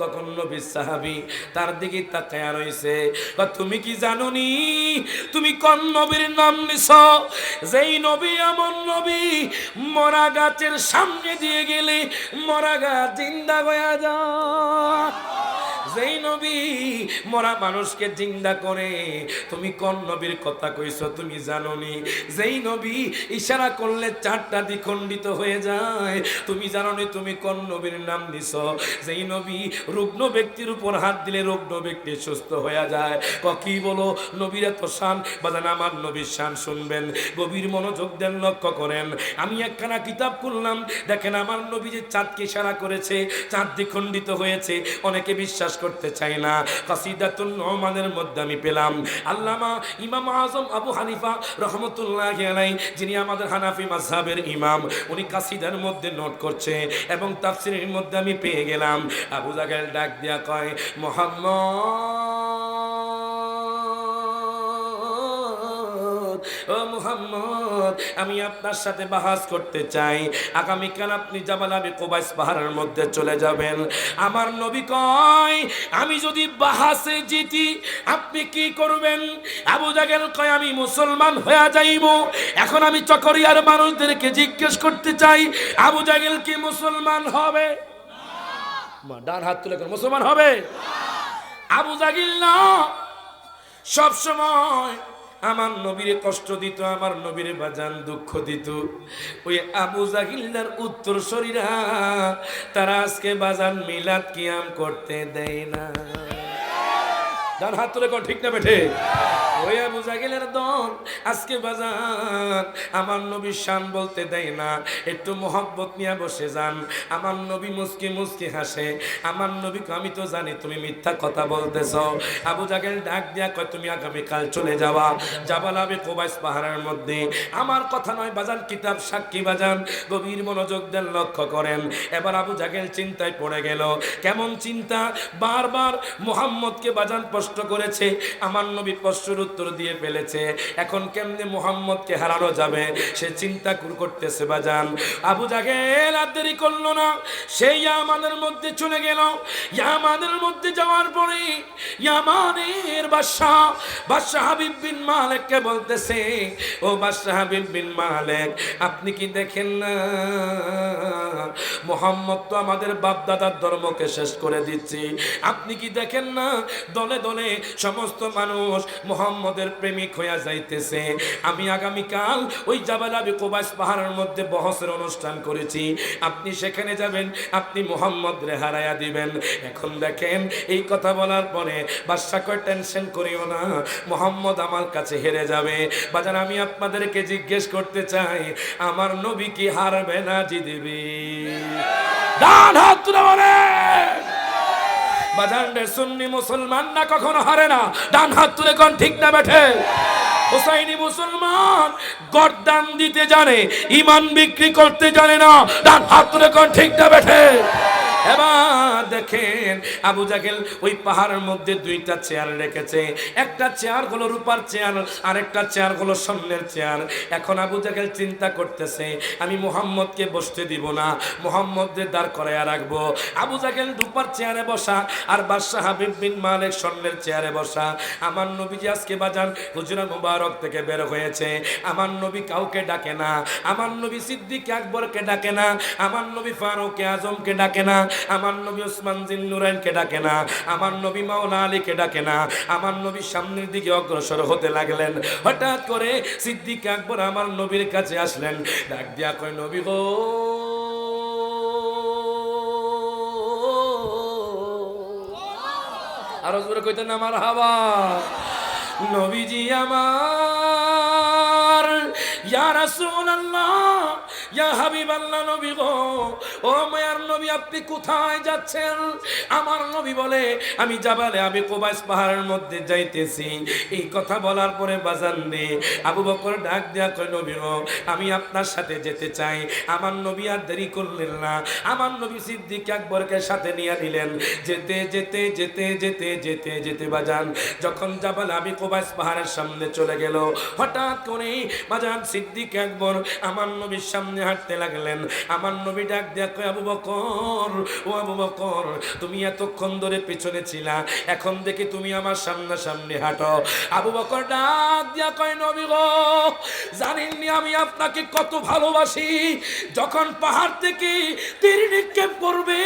তখন নবীর সাহাবী তার দিকে তাকায়া রইছে। তুমি কি জানোনি তুমি কোন নবীর নাম নিছো? যেই নবী এমন নবী মরা গাছের সামনে দিয়ে গেলে মরা গাছ জিন্দা হয়ে যায়। যেই নবী মরা মানুষকে জিন্দা করে। তুমি কোন নবীর কথা কইছো তুমি জানোনি? যেই নবী ইশারা করলে চারটা দ্বিখণ্ডিত হয়ে যায়। তুমি জানোনি তুমি কোন নবীর নাম নিছো? যেই নবী রুগ্ন ব্যক্তির উপর হাত দিলে রুগ্ন ব্যক্তি সুস্থ হয়ে যায়। কি বলো নবীর এত শান? বাজান আমার নবীর শান শুনবেন, গভীর মনোযোগ দেন, লক্ষ্য করেন। আমি একখানা কিতাব খুললাম, দেখেন আমার নবী যে চাঁদকে ইশারা করেছে চাঁদ দ্বিখণ্ডিত হয়েছে। অনেকে বিশ্বাস করতে চাই না। কাসিদাতুন নুমানের মধ্যে আমি পেলাম আল্লামা ইমাম আজম আবু হানিফা রহমতুল্লাহি আলাইহি, যিনি আমাদের হানাফি মাযহাবের ইমাম, উনি কাসিদার মধ্যে নোট করছে এবং তাফসীরের মধ্যে আমি পেয়ে গেলাম। আবু জাহেল ডাক দিয়া কয়, মুহাম্মদ, ও মুহাম্মদ, আমি আপনার সাথে বাহাস করতে চাই। আগামীকাল আপনি জাবাল আবি কুবাইস পাহাড়ের মধ্যে চলে যাবেন। আমার নবী কয়, আমি যদি বাহাসে জিতি আপনি কি করবেন? আবু জাহেল কয়, আমি মুসলমান হয়ে যাইব। এখন আমি চকরিয়ার মানুষদেরকে জিজ্ঞেস করতে চাই, আবু জাহেল কি মুসলমান হবে? ডান হাত তুলে মুসলমান হবে? আবু জাহেল না, সব সময় আমার নবীরে কষ্ট দিত, আমার নবীরে বাজান দুঃখ দিত। ওই আবু জাহিলদার উত্তর শরীরা তারা আজকে বাজান মিলাদ কিয়াম করতে দেয় না। ডান হাত তুলে কোন ঠিক না বেঠে? ওই আবু জাহেলের দল আজকে বাজান আমার নবীর শান বলতে দেয় না। একটু মোহব্বত নিয়ে বসে যান। আমার নবী মুস্কি মুস্কি হাসে। আমার নবীকে আমি তো জানি তুমি মিথ্যা কথা বলতেছ। আবু জাহেল ডাক দিয়া কয়, তুমি আগামীকাল চলে যাবা জাবাল আবি কুবাইস পাহাড়ের মধ্যে। আমার কথা নয় বাজান, কিতাব সাক্ষী বাজান, গভীর মনোযোগ দেন, লক্ষ্য করেন। এবার আবু জাহেল চিন্তায় পড়ে গেল। কেমন চিন্তা? বারবার মুহাম্মদকে বাজান প্রশ্ন করেছে, আমার নবী প্রশ্নের উত্তর দিয়ে ফেলেছে। এখন কেমনে মুহাম্মদকে হারানো যাবে সে চিন্তা করতেছে বাজান। আবু জাহেল আর দেরি করলো না, সেই ইয়ামানের মধ্যে চলে গেল। ইয়ামানের মধ্যে যাওয়ার পরে ইয়ামানের বাদশা হাবিব বিন মালিককে বলতেছে, ও বাদশা হাবিব বিন মালিক, আপনি কি দেখেন না মুহাম্মদ তো আমাদের বাপ দাদার ধর্মকে শেষ করে দিচ্ছে। আপনি কি দেখেন না দলে দলে সমস্ত মানুষ মুহাম্মদের প্রেমিক হইয়া যাইতেছে। আমি আগামীকাল ওই জাবাল আবি কুবাইস পাহাড়ের মধ্যে বহসের অনুষ্ঠান করেছি, আপনি সেখানে যাবেন, আপনি মুহাম্মদরে হারাইয়া দিবেন। এখন দেখেন এই কথা বলার পরে বাদশা কয়, টেনশন করিও না, মুহাম্মদ আমার কাছে হেরে যাবে। বাজান আমি আপনাদেরকে জিজ্ঞেস করতে চাই, আমার নবী কি হারবে না জিতবে? ডান হাত তুলে বলে বাজান রে, সুন্নি মুসলমান না কখনো হারে না। ডান হাত তুলে কোন ঠিক না বেঠে? হুসাইনি মুসলমান গর্দান দিতে জানে, ইমান বিক্রি করতে জানে না। ডান হাত তুলে কোন ঠিক না বেঠে? এবার দেখেন আবু জাহেল ওই পাহাড়ের মধ্যে দুইটা চেয়ার রেখেছে। একটা চেয়ার হলো রূপার চেয়ার, আর একটা চেয়ার হলো স্বর্ণের চেয়ার। এখন আবু জাহেল চিন্তা করতেছে, আমি মুহাম্মদকে বসতে দিব না, মুহাম্মদদের দাঁড় করাইয়া রাখবো। আবু জাহেল রূপার চেয়ারে বসা আর বাদশা হাবিব বিন মালিক স্বর্ণের চেয়ারে বসা। আমার নবীজি আজকে বাজান হুজরা মুবারক থেকে বের হয়েছে। আমার নবী কাউকে ডাকে না, আমার নবী সিদ্দিক আকবরকে ডাকে না, আমার নবী ফারুক আজমকে ডাকে না, আমার নবী ওসমান জিন্নুরাইনকে ডাকে না, আমার নবী মাওলা আলীকে ডাকে না। আমার নবী সামনের দিকে অগ্রসর হতে লাগলেন। হঠাৎ করে সিদ্দিক আকবর আমার নবীর কাছে আসলেন, ডাক দিয়া কয়, নবী গো, আরো জোরে কইতেন না মারহাবা। নবীজি আমার, ইয়া রাসূলুল্লাহ, ইয়া হাবিবাল্লাহ, নবী গো, ও মায়ার নবী আপনি কোথায় যাচ্ছেন? আমার নবী বলে, আমি জাবালে আবি কুবাইস পাহাড়ের মধ্যে যাইতেছি। এই কথা বলার পরে বাজান রে আবু বকর ডাক দেয়া কয়, নবী গো, আমি আপনার সাথে যেতে চাই। আমার নবী আর দেরি করলেন না, আমার নবী সিদ্দিক আকবরকে সাথে নিয়ে নিলেন। যেতে যেতে যেতে যেতে যেতে যেতে বাজান যখন জাবাল আবি কুবাইস পাহাড়ের সামনে চলে গেল, হঠাৎ করে বাজান সিদ্দিক আকবর আমার নবীর সামনে হাঁটতে লাগলেন। আমার নবী ডাক দিয়া কয়, আবু বকর, ও আবু বকর, তুমি এতক্ষণ ধরে পিছনে ছিলা, এখন দেখি তুমি আমার সামনাসামনি হাঁটো। আবু বকর ডাক দিয়া কয়, নবী গো, জানেননি আমি আপনাকে কত ভালোবাসি। যখন পাহাড় থেকে তীর নিক্ষেপ করবে,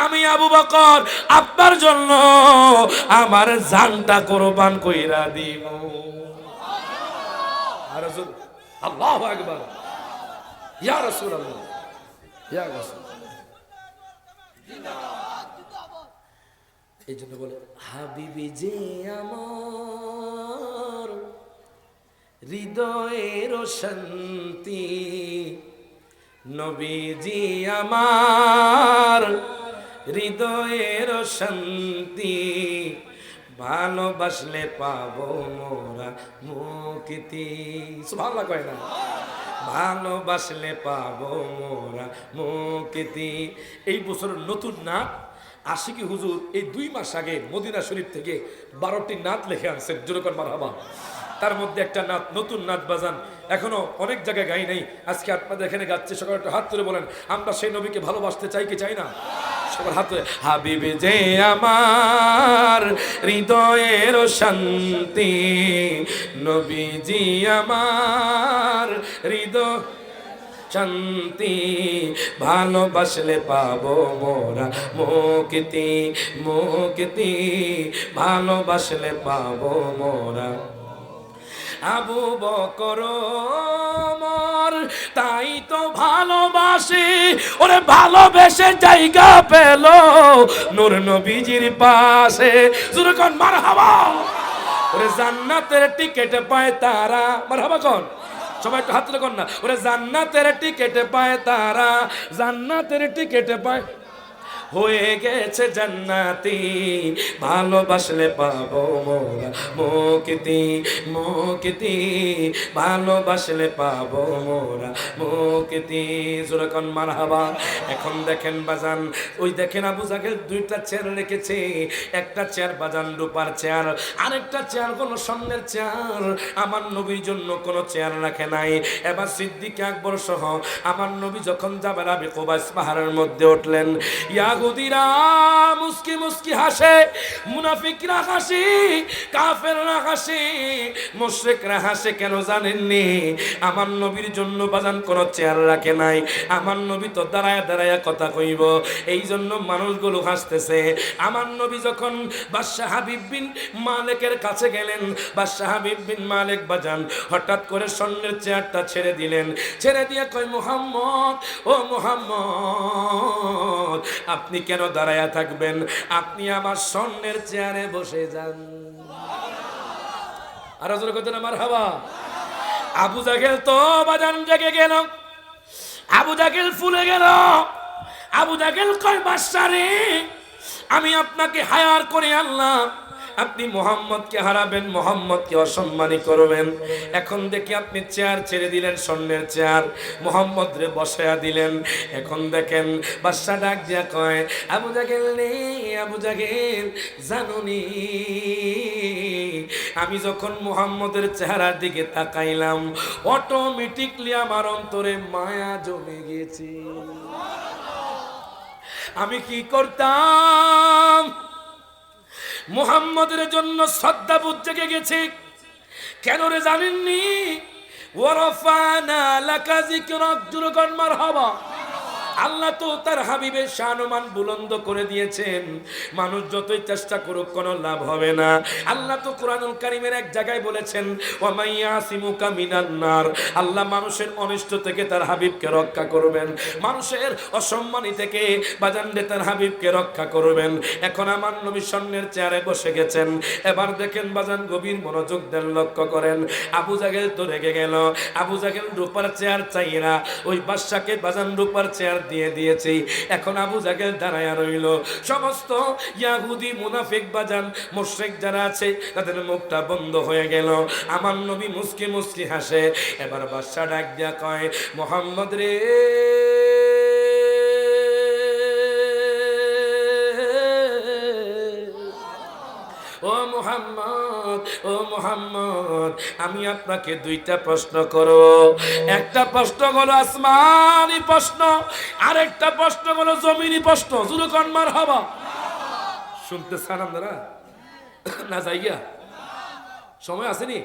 আমি আবু বকর আপনার জন্য আমার জানটা কোরবান কইরা দিব। আর রাসূল, আল্লাহু আকবার, ইয়া রাসূলুল্লাহ, ইয়া রাসূল। এই জন্য বলে, হাবিবি যে আমার হৃদয়ের শান্তি, নবীজি আমার হৃদয়ের শান্তি, ভালোবাসলে পাবো মোরা মুক্তি। সুবহানাল্লাহ কয় না? ভালোবাসলে পাবো মোরা মুক্তি। এই বছর নতুন নাত আশিকি হুজুর এই 2 মাস আগে মদিনা শরীফ থেকে 12টি নাত লিখে আনছেন। জোরে কর মারহাবা। তার মধ্যে একটা নাত, নতুন নাত বাজান, এখনো অনেক জায়গায় গাই নাই, আজকে আপনাদের এখানে গাচ্ছে। সকালে একটা হাত তুলে বলেন, আমরা সেই নবীকে ভালোবাসতে চাই কি চাই না? সবার হাত তুলে, হাবিবে যে আমার হৃদয়ের শান্তি, নবীজি আমার হৃদয় শান্তি, ভালোবাসলে পাবো মোরা মুক্তি, মুক্তি, ভালোবাসলে পাবো মোরা। আবু বকর মোর তাই তো ভালোবাসে, ওরে ভালোবেসে জায়গা পেল নূর নবীজির পাশে। জোরে কোন মারহাবা। ওরে জান্নাতের টিকেট পায় তারা, মারহাবা কোন সবাই একটু হাত তুলে কোন না। ওরে জান্নাতের টিকেট পায় তারা, জান্নাতের টিকেট পায়, হয়ে গেছে জান্নাতি, ভালোবাসলে পাবো মোরা মুক্তি, মুক্তি, ভালোবাসলে পাবো মোরা মুক্তি। জোরে কোন মারহাবা। এখন দেখেন বাজান, ওই দেখেন আবু জাহেল 2টা চেয়ার রেখেছে, একটা চেয়ার বাজান রূপার চেয়ার, আরেকটা চেয়ার কোনো স্বর্ণের চেয়ার। আমার নবীর জন্য কোনো চেয়ার রাখে নাই। এবার সিদ্দিক আকবর সহ আমার নবী যখন জাবাল আবি কুবাইস পাহাড়ের মধ্যে উঠলেন, ইয়াহুদিরা মুস্কি মুস্কি হাসে, মুনাফিকরা হাসে, কাফেররা হাসে, মুশরিকরা হাসে। কেন জানেননি? আমার নবীর জন্য বাজান কোনো চেয়ার রাখে নাই। আমার নবী তো দাঁড়ায় দাঁড়ায় কথা কইব, এই জন্য মানুষগুলো হাসতেছে। আমার নবী যখন বাদশাহ হাবিব বিন মালিকের কাছে গেলেন, বাদশাহ হাবিব বিন মালিক বাজান হঠাৎ করে স্বর্ণের চেয়ারটা ছেড়ে দিলেন। ছেড়ে দিয়ে কয়, মুহাম্মদ, ও মুহাম্মদ, আপনি কেন দাঁড়ায়া থাকবেন? আপনি আমার স্বর্ণের চেয়ারে বসে যান। আর জোরে কইতেন মারহাবা। আবু জাহেল তো বাজান জেগে গেল, আবু জাহেল ফুলে গেল। আবু জাহেল কয়, বাদশা রে, আমি আপনাকে হায়ার করে আনলাম, আপনি মুহাম্মদকে হারাবেন, মুহাম্মদকে অসম্মানী করবেন। এখন দেখি আপনি চেয়ার ছেড়ে দিলেন, স্বর্ণের চেয়ার, মুহাম্মদ রে বসায়া দিলেন। এখন দেখেন বাদশা ডাক দিয়া কয়, আবু জাহেল রে, আবু জাহেল, জানুনি আমি যখন মুহাম্মদের চেহারার দিকে তাকাইলাম, অটোমেটিকলি আমার অন্তরে মায়া জমে গেছে। আমি কি করতাম? মুহাম্মদের জন্য শ্রদ্ধাবোধ জেগে গেছে। কেন রে জানেননি? ওয়ারাফানা লাকা যিকরাক, জোরে কোন মারহাবা। আল্লাহ তো তার হাবিবের শানমান বুলন্দ করে দিয়েছেন। মানুষ যতই চেষ্টা করুক কোনো লাভ হবে না। আল্লাহ তো কোরআনুল কারীমের এক জায়গায় বলেছেন, ওয়া মাইয়াসিমুকা মিনান নার, আল্লাহ মানুষের অনিষ্ট থেকে তার হাবিবকে রক্ষা করবেন, মানুষের অসম্মানী থেকে বাজানরে তার হাবিবকে রক্ষা করবেন। এখন আমার নবী স্বর্ণের চেয়ারে বসে গেছেন। এবার দেখেন বাজান, গভীর মনোযোগ দেন, লক্ষ্য করেন। আবু জাহেল তো রেগে গেল। আবু জাহেল রূপার চেয়ার চাইরা ওই বাদশাকে বাজান রূপার চেয়ার দিয়ে দিয়েছে। এখন আবু জাহেল দাঁড়ায়া রইল। সমস্ত ইয়াহুদি মুনাফিক বাজান মুশরিক যারা আছে তাদের মুখটা বন্ধ হয়ে গেল। আমার নবী মুস্কি মুস্কি হাসে। এবার বাদশা ডাক দিয়া কয়, মুহাম্মদ রে, ও মুহাম্মদ, ও মুহাম্মদ, আমি আপনাকে দুইটা প্রশ্ন করব। একটা প্রশ্ন হলো আসমানি প্রশ্ন, আরেকটা প্রশ্ন হলো জমিনি প্রশ্ন। জোরে কোন মারহাবা। শুনতে চান আপনারা না? যাইয়া সময় আসেনি?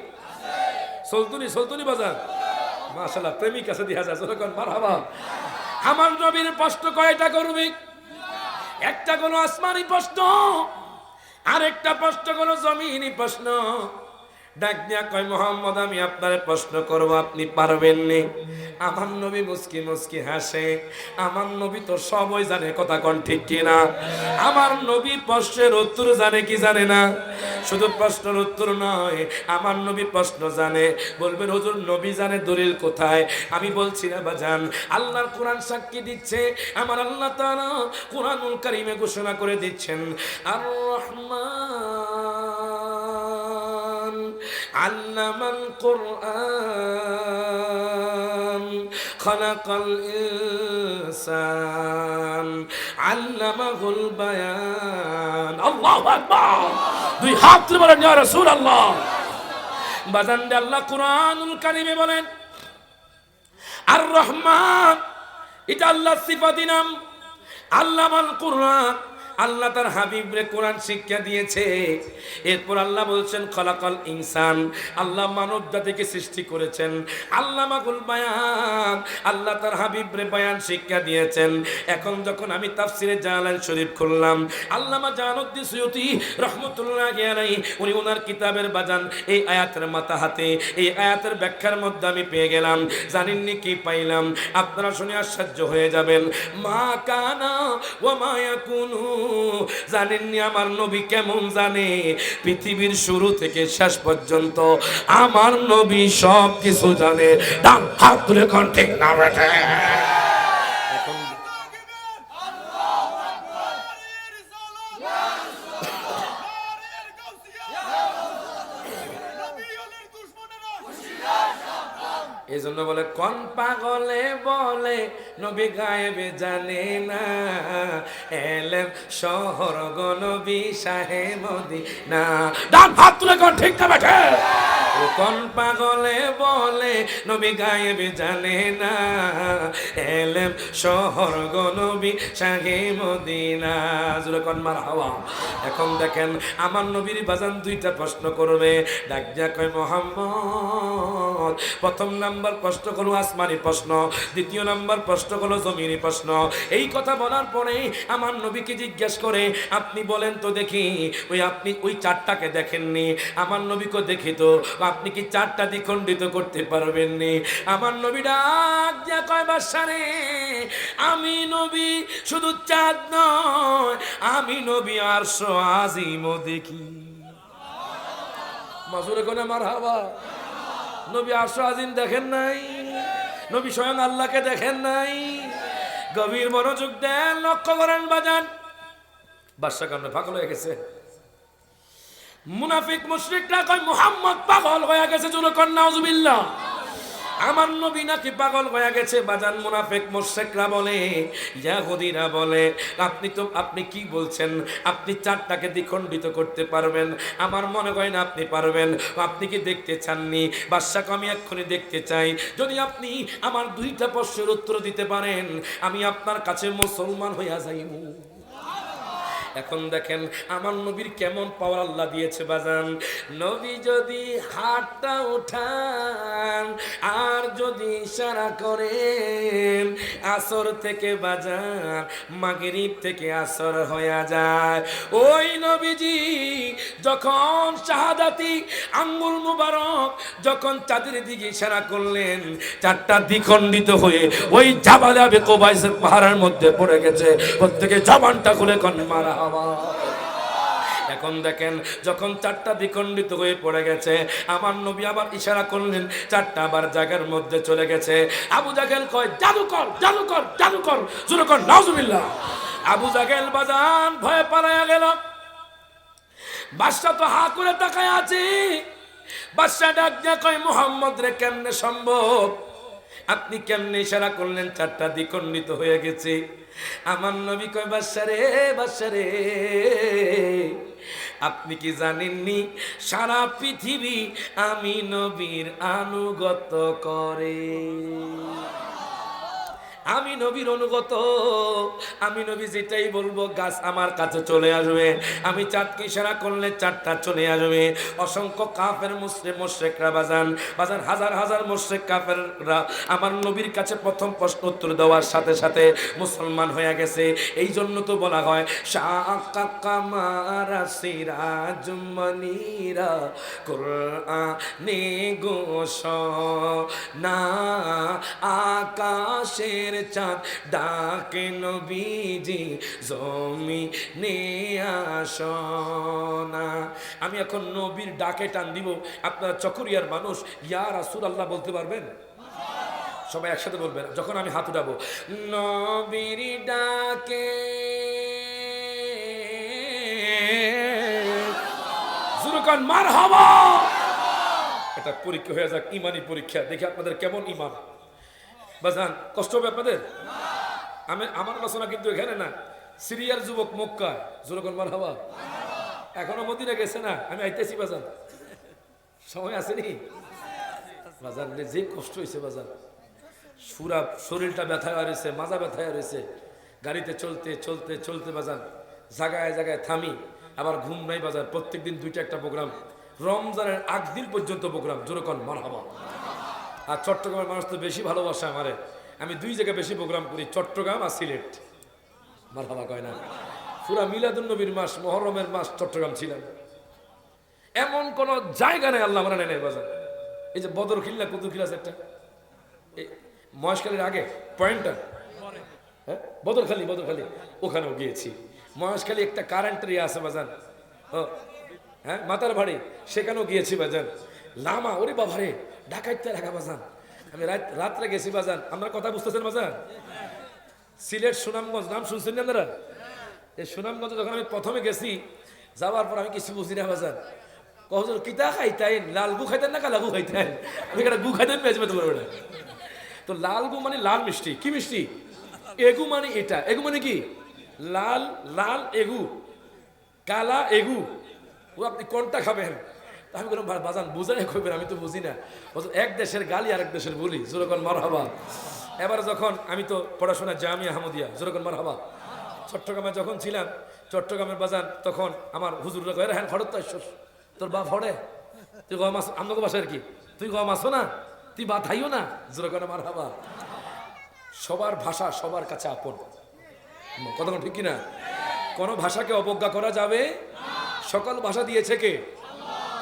সলতুনি বাজার মাশাআল্লাহ, প্রেমিক আছে দেখা যায়। জোরে কোন মারহাবা। আমার নবীর প্রশ্ন কয়টা করবে? একটা কোনো আসমানি প্রশ্ন, আরেকটা প্রশ্ন কোনো জমিনি প্রশ্ন। ডাক দিয়া কয় মুহাম্মদ, আমি আপনার প্রশ্ন করব, আপনি পারবেন নি? আমার নবী মুস্কি মুস্কি হাসে। আমার নবী তো সবই জানে, কথা কোন ঠিক কিনা? আমার নবী প্রশ্নের উত্তর জানে কি জানে না? শুধু প্রশ্নের উত্তর নয়, আমার নবী প্রশ্ন জানে। বলবেন হুজুর নবী জানে, দলিল কোথায়? আমি বলছি না বাজান, আল্লাহর কোরআন সাক্ষী দিচ্ছে। আমার আল্লাহ তাআলা কোরআনুল কারীমে ঘোষণা করে দিচ্ছেন, আর রহমান আল্লামাল কুরআন খালাকাল ইনসান আল্লামাহুল বায়ান। আল্লাহু আকবার। দুই হাত তুলে বলেন ইয়া রাসূলুল্লাহ। বাজান আল্লাহ কোরআনুল কারীমে বলেন আর রহমান, এটা আল্লাহর সিফাতি নাম। আল্লামাল কুরআন, আল্লাহ তার হাবিবরে কোরআন শিক্ষা দিয়েছে। এরপর আল্লাহ বলছেন খলাকাল ইনসান, আল্লাহ মানব জাতিকে সৃষ্টি করেছেন। আল্লামাকুল বায়ান, আল্লাহ তার হাবিবরে বয়ান শিক্ষা দিয়েছেন। এখন যখন আমি তাফসিরে জালালাইন শরীফ খুললাম, আল্লামা জালালউদ্দিন সুয়ুতী রহমাতুল্লাহি আলাইহি উনি ওনার কিতাবের বাজান এই আয়াতের মাথা হাতে এই আয়াতের ব্যাখ্যার মধ্যে আমি পেয়ে গেলাম। জানেননি কি পাইলাম? আপনারা শুনে আশ্চর্য হয়ে যাবেন। মা কানা ওয়া মা ইয়াকুনু, জানেননি আমার নবী কেমন জানে? পৃথিবীর শুরু থেকে শেষ পর্যন্ত আমার নবী সব কিছু জানে। ডান হাত তুলে কোন ঠিক না বেঠে? এই জন্য বলে কোন পাগলে বলে নবী গায়েবে জানে না, এলেম শহর গো নবী শাহে মদিনা। ডান হাত তুলে কোন ঠিক না বেঠে? কোন পাগলে বলে নবী গায়েবে জানে না, এলেম শহর গো নবী শাহে মদিনা। জোরে কোন মারহাবা। এখন দেখেন আমার নবীর বাজান দুইটা প্রশ্ন করবে। ডাক দিয়া কয় মুহাম্মদ, প্রথম নাম্বার প্রশ্ন হলো আসমানি প্রশ্ন, দ্বিতীয় নাম্বার প্রশ্ন হলো জমিনি প্রশ্ন। এই কথা বলার পরে আমার নবীকে জিজ্ঞেস করে, আপনি বলেন তো দেখি, আপনি ওই চারটাকে দেখেননি? আমার নবীকে দেখি তো, আপনি কি চারটা দ্বিখণ্ডিত করতে পারবেননি? আমার নবী ডাক দিয়া কয়, বাদশারে, আমি নবী শুধু চাঁদ নয়, আমি নবী আরশ আজিমও দেখি। মাজুরে কোনে মারহাবা। নবী আরশ আজিম দেখেন নাই? নবী স্বয়ং আল্লাহকে দেখেন নাই? গভীর মনোযোগ দেন, লক্ষ্য করেন বাজান। বাদশা কারণে পাগল হয়ে গেছে। মুনাফিক মুশরিকরা কয় মুহাম্মদ পাগল হয়ে গেছে। জোরে কোন নাউজুবিল্লাহ। আমার নবী নাকি পাগল হয়ে গেছে। বাজান মুনাফিক মুশরিকরা বলে, ইহুদিরা বলে, আপনি কি বলছেন? আপনি চারটাকে দ্বিখণ্ডিত করতে পারবেন? আমার মনে হয় না আপনি পারবেন। আপনি কি দেখতে চাননি? বাদশাকে আমি এক্ষুনি দেখতে চাই। যদি আপনি আমার দুইটা প্রশ্নের উত্তর দিতে পারেন, আমি আপনার কাছে মুসলমান হইয়া যাইব। এখন দেখেন আমার নবীর কেমন পাওয়ার আল্লাহ দিয়েছে বাজান। নবী যদি হাতটা উঠান আর যদি ইশারা করেন, আসর থেকে বাজান মাগরিব থেকে আসর হয়ে যায়। ওই নবীজি যখন শাহাদাতি আঙ্গুল মুবারক যখন চাঁদের দিকে ইশারা করলেন, চারটা দ্বিখণ্ডিত হয়ে ওই জাবালে আবি কুবাইসের পাহাড়ের মধ্যে পড়ে গেছে। প্রত্যেকে জবানটা খুলে কোন মারা। এখন দেখেন যখন চারটা দ্বিখণ্ডিত হয়ে পড়ে গেছে, আমার নবী আবার ইশারা করলেন, চারটা আবার জায়গার মধ্যে চলে গেছে। আবু জাহেল কয়, জাদুকর জাদুকর জাদুকর। জোরে কর নাউজুবিল্লাহ। আবু জাহেল বাজান ভয়ে পালায়া গেল। বাদশা তো হা করে তাকায় আছে। বাদশা ডাক দিয়া কয়, মুহাম্মদ রে কেমনে সম্ভব? আপনি কেমনে ইশারা করলেন চারটা দ্বিখণ্ডিত হয়ে গেছে? আমার নবী কয়, বাদশা রে আপনি কি জানেননি সারা পৃথিবী আমি নবীর আনুগত্য করে? আমি নবীর অনুগত, আমি নবী যেটাই বলবো গাছ আমার কাছে চলে আসবে, আমি চাঁদকে ইশারা করলে চাঁদটা চলে আসবে। অসংখ্য কাফের মুশরিকরা বাজান হাজার হাজার মুশরিক কাফেররা আমার নবীর কাছে প্রথম প্রশ্ন উত্তর দেওয়ার সাথে সাথে মুসলমান হয়ে গেছে। এই জন্য তো বলা হয় শাকা কামারা সিরাজুম মনিরা কুরআনে ঘোষণা আকাশের চাঁদ ডাকে নবীজি জমিনে আসনা। আমি এখন নবীর ডাকে টান দিব। আপনারা চকরিয়ার মানুষ ইয়া রাসূলুল্লাহ বলতে পারবেন? সবাই একসাথে বলবেন যখন আমি হাত উঠাবো। নবীর ডাকে জুরকান মারহাবা। এটা পরীক্ষা হয়ে যাক, ইমানি পরীক্ষা, দেখি আপনাদের কেমন ইমান। বাজান কষ্ট হবে আপনাদের? আমার আলোচনা কিন্তু এখানে না, সিরিয়ার যুবক মক্কায় জুরকান মারহাবা। এখনো মদিনা গেছে না, আমি আইতেছি বাজান, সময় আসেনি বাজান। যে কষ্ট হয়েছে বাজান, পুরা শরীরটা ব্যথায় রয়েছে, মাজা ব্যথায় রয়েছে, গাড়িতে চলতে চলতে চলতে বাজান জায়গায় জায়গায় থামি, আবার ঘুম নাই বাজার। প্রত্যেকদিন দুইটা একটা প্রোগ্রাম, রমজানের আগ দিন পর্যন্ত প্রোগ্রাম। জোরকন মারহাবা। আর চট্টগ্রামের মানুষ তো বেশি ভালোবাসে আমারে, আমি দুই জায়গায় বেশি প্রোগ্রাম করি, চট্টগ্রাম আর সিলেট। মারহাবা কয় না? পুরা মিলাদুন নবীর মাস, মুহররমের মাস চট্টগ্রাম ছিলাম। এমন কোন জায়গা নেই আল্লাহ আমরা নেই বাজার। এই যে বদর খিল্লা কুতুব খিলা আছে একটা, এই মহেশখালীর আগে পয়েন্টটা, হ্যাঁ বদরখালী ওখানেও গিয়েছি। মহেশখালী একটা কারেন্টের ইয়ে আছে বাজান, হ্যাঁ মাতার বাড়ি, সেখানেও গিয়েছি বাজান। লামা ওরে বাবারে ঢাকাইতে রাখা বাজান। আমি রাত্রে গেছি বাজান, আমরা কথা বুঝতেছেন বাজান। সিলেট সুনামগঞ্জ নাম শুনছেন আপনারা? এই সুনামগঞ্জে যখন আমি প্রথমে গেছি, যাওয়ার পর আমি কিছু বুঝি না বাজান। কখন কিতা খাইতেন, লাল গু খাইতেন না কালা গু খাইতেন? আমি একটা গু খাইতেন মেজমে তো বলবো না। তো লাল গু মানে লাল মিষ্টি। কি মিষ্টি? এগু মানে এটা। এগু মানে কি? লাল লাল এগু, কালা এগু। ও আপনি কোনটা খাবেন? আমি বললাম বাজান বুঝাই কইবেন, আমি তো বুঝি না। এক দেশের গালি আরেক দেশের বলি। জোরকন মারহাবা। এবার যখন আমি তো পড়াশোনা জামিয়া আহমদিয়া, জোরকন মারহাবা। চট্টগ্রামে যখন ছিলাম, চট্টগ্রামের বাজান তখন আমার হুজুররা কয়ে হ্যাঁ খড়ত তো তোর বাপ হড়ে, তুই গম আস আমাকে বাসার কি, তুই গম আসো না, তুই বা থাইও না। জোরকন মারহাবা। সবার ভাষা সবার কাছে আপন, কথা ঠিক কিনা? কোন ভাষাকে অবজ্ঞা করা যাবে? সকল ভাষা দিয়েছে কে?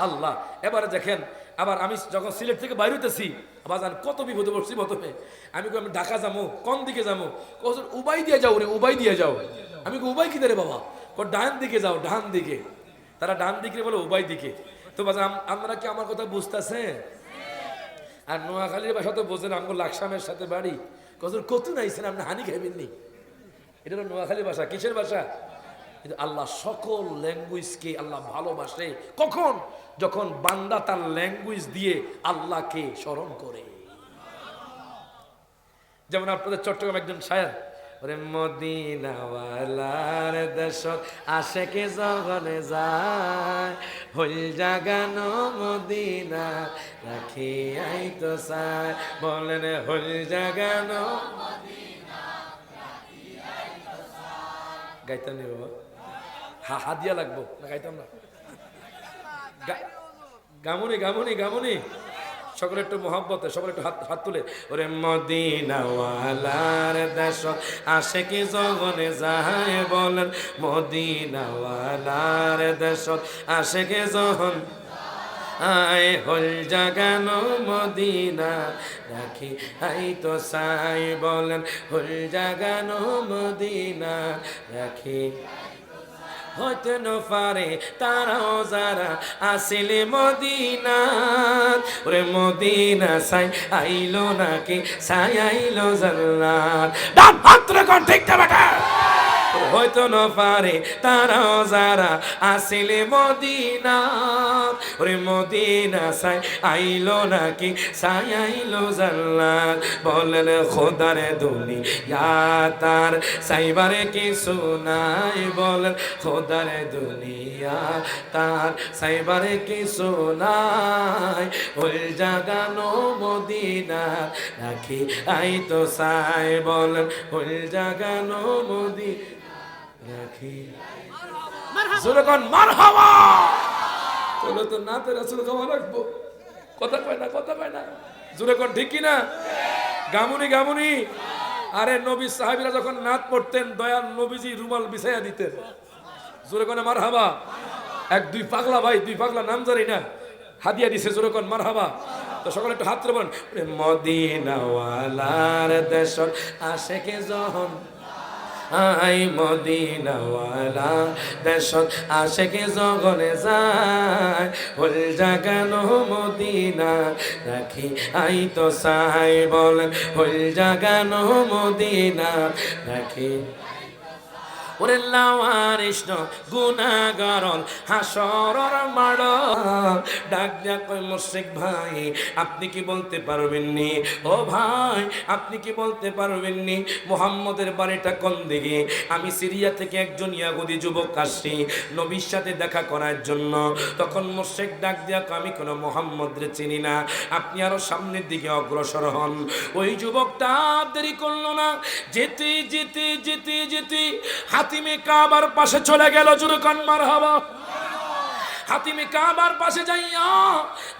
আল্লাহ। এবারে দেখেন, আবার আমি যখন সিলেট থেকে বাইরে হইতেছি বাজান, কত বিপদে পড়ছি প্রথমে। আমি ঢাকা যাবো, কোন দিকে যাবো? উবাই দিয়ে যাও রে, উবাই দিয়ে যাও। আমি উবাই কি রে বাবা? ডান দিকে যাও, ডান দিকে। তারা ডান দিকে বলে উবাই দিকে। তো বাজান আপনারা কি আমার কথা বুঝতেছেন? আর নোয়াখালীর ভাষা তো বোঝেন, আমগো লাকসামের সাথে বাড়ি। কত নাইছেন আপনি, হানি খাইবেননি। এটা হলো নোয়াখালী ভাষা। কিসের ভাষা? কিন্তু আল্লাহ সকল ল্যাঙ্গুয়েজকে আল্লাহ ভালোবাসে। কখন? যখন বান্দা তার ল্যাঙ্গুয়েজ দিয়ে আল্লাহকে স্মরণ করে। যেমন আপনাদের চট্টগ্রাম একজন শায়ের, ওরে মদিনাওয়ালার দেশত আশেকে জগনে যায়, হইল জাগানো মদিনা রাখি আইতো চায়। বলেন হইল জাগানো গাইতাম নি বাবা? হাদিয়া লাগবো না, গাইতাম না। গামুনি গামুনি গামুনি। সকলে একটু মহব্বতে, সকলে একটু হাত তুলে। ওরে মদিনাওয়ালার দেশ আশেকি জগনে যায়, বলেন মদিনাওয়ালার দেশ আশেকি জগন আয়, হল জাগানো মদিনা রাখি আই তো সাই। বলেন হল জাগানো মদিনা রাখি হইতে ন পারে তারাও যারা আসিলে মদিনা। ওরে মদিনা সাই আইলো নাকি সাই আইলো জান্নাত। ডান হাত রে কোন ঠিক না বেটা? হয়তো না পারে তারাও যারা আসিলে মদিনা ওরে মদিনা সাই আইলো নাকি সাই আইলো জান্নাত বলেন খোদারে দুনিয়া তার সাইবারে কিছু নাই বলেন খোদারে দুনিয়া তার সাইবারে কিছু নাই ওই জাগানো মদিনা রাখি আই তো সাই বলেন ওই জাগানো মদিনা রাখি জোরকন মারহাবা তোলো তো না তো রাসূল খাওয়া রাখবো কথা কয় না জোরকন ঠিক কি না গামুনি আরে নবী সাহাবীরা যখন নাত পড়তেন দয়াল নবীজি রুমাল বিছাইয়া দিতেন জোরকন মারহাবা এক দুই পাগলা নাম জানি না হাদিয়া দিছে জোরকন মারহাবা তো সকলে একটু হাত তুলে বলেন মদিনাওয়ালার দেশ আশেকে যখন আই মদিনাওয়ালা দেশত আশেকে জগনে যায় হল জাগানো মদিনা রাখি আই তো সাই বলেন হল জাগানো মদিনা রাখি ওরে লাওয়ারিষ্ণ গুনাহগারল হাসরের মাড় ডাক দিয়া কই মুশরিক ভাই আপনি কি বলতে পারবেননি ও ভাই আপনি কি বলতে পারবেননি মুহাম্মদের বাড়িটা কোন দিকে আমি সিরিয়া থেকে একজন ইয়াহুদি যুবক আসছি নবীর সাথে দেখা করার জন্য তখন মুশরিক ডাক দিয়া কই আমি কোনো মুহাম্মদরে চিনি না আপনি আরো সামনের দিকে অগ্রসর হন ওই যুবকটা দেরি করলো না যেতে হাতিমে কাবার পাশে চলে গেল জুরকান মারহাবা হাতিমে কাবার পাশে যাইয়া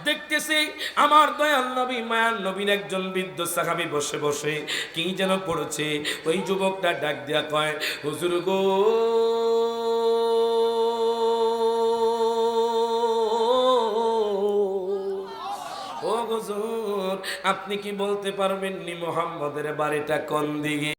দেখতেছি আমার দয়াল নবী মায়ার নবীর একজন বৃদ্ধ সাহাবী বসে কি যেন পড়ছে ওই যুবকটা ডাক দিয়া কয় হুজুর গো ও হুজুর আপনি কি বলতে পারবেন নি মুহাম্মদের বাড়িটা কোন দিকে